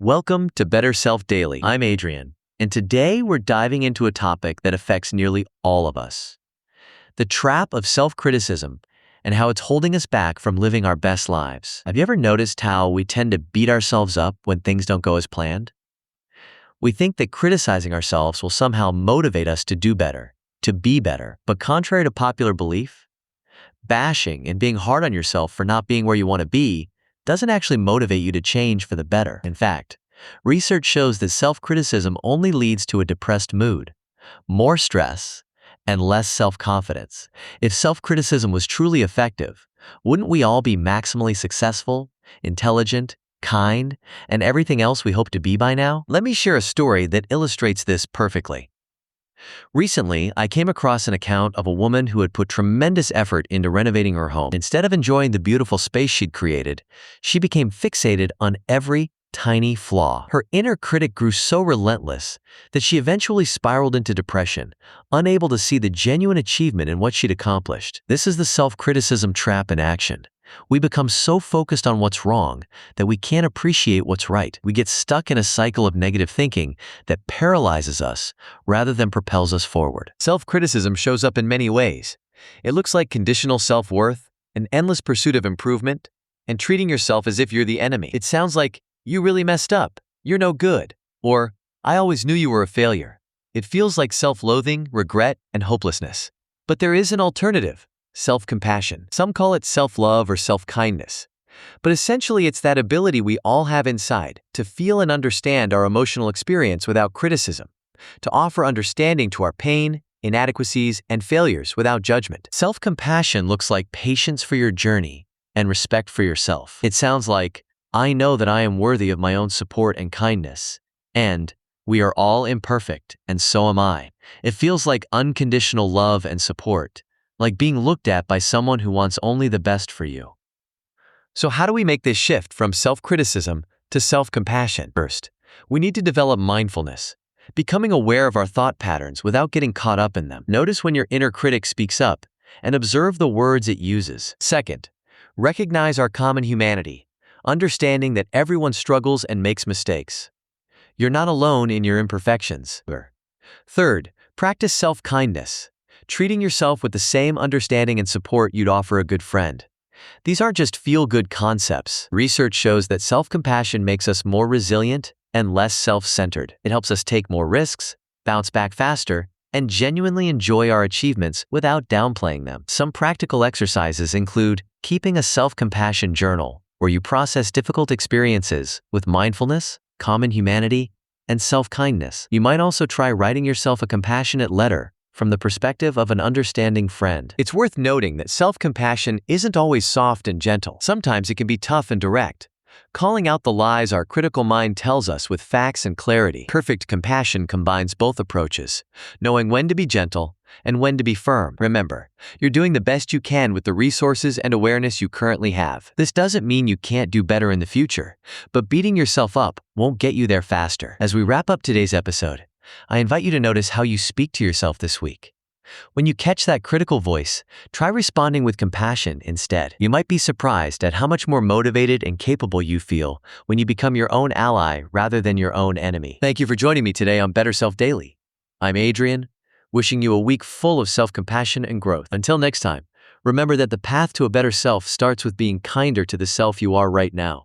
Welcome to Better Self Daily. I'm Adrian, and today we're diving into a topic that affects nearly all of us: the trap of self-criticism and how it's holding us back from living our best lives. Have you ever noticed how we tend to beat ourselves up when things don't go as planned? We think that criticizing ourselves will somehow motivate us to do better, to be better. But contrary to popular belief, bashing and being hard on yourself for not being where you want to be doesn't actually motivate you to change for the better. In fact, research shows that self-criticism only leads to a depressed mood, more stress, and less self-confidence. If self-criticism was truly effective, wouldn't we all be maximally successful, intelligent, kind, and everything else we hope to be by now? Let me share a story that illustrates this perfectly. Recently, I came across an account of a woman who had put tremendous effort into renovating her home. Instead of enjoying the beautiful space she'd created, she became fixated on every tiny flaw. Her inner critic grew so relentless that she eventually spiraled into depression, unable to see the genuine achievement in what she'd accomplished. This is the self-criticism trap in action. We become so focused on what's wrong that we can't appreciate what's right. We get stuck in a cycle of negative thinking that paralyzes us rather than propels us forward. Self-criticism shows up in many ways. It looks like conditional self-worth, an endless pursuit of improvement, and treating yourself as if you're the enemy. It sounds like, "You really messed up," "You're no good," or "I always knew you were a failure." It feels like self-loathing, regret, and hopelessness. But there is an alternative: self-compassion. Some call it self-love or self-kindness. But essentially, it's that ability we all have inside to feel and understand our emotional experience without criticism, to offer understanding to our pain, inadequacies, and failures without judgment. Self-compassion looks like patience for your journey and respect for yourself. It sounds like, "I know that I am worthy of my own support and kindness," and "We are all imperfect, and so am I." It feels like unconditional love and support, like being looked at by someone who wants only the best for you. So how do we make this shift from self-criticism to self-compassion? First, we need to develop mindfulness, becoming aware of our thought patterns without getting caught up in them. Notice when your inner critic speaks up and observe the words it uses. Second, recognize our common humanity, understanding that everyone struggles and makes mistakes. You're not alone in your imperfections. Third, practice self-kindness, treating yourself with the same understanding and support you'd offer a good friend. These aren't just feel-good concepts. Research shows that self-compassion makes us more resilient and less self-centered. It helps us take more risks, bounce back faster, and genuinely enjoy our achievements without downplaying them. Some practical exercises include keeping a self-compassion journal, where you process difficult experiences with mindfulness, common humanity, and self-kindness. You might also try writing yourself a compassionate letter from the perspective of an understanding friend. It's worth noting that self-compassion isn't always soft and gentle. Sometimes it can be tough and direct, calling out the lies our critical mind tells us with facts and clarity. Perfect compassion combines both approaches, knowing when to be gentle and when to be firm. Remember, you're doing the best you can with the resources and awareness you currently have. This doesn't mean you can't do better in the future, but beating yourself up won't get you there faster. As we wrap up today's episode, I invite you to notice how you speak to yourself this week. When you catch that critical voice, try responding with compassion instead. You might be surprised at how much more motivated and capable you feel when you become your own ally rather than your own enemy. Thank you for joining me today on Better Self Daily. I'm Adrian, wishing you a week full of self-compassion and growth. Until next time, remember that the path to a better self starts with being kinder to the self you are right now.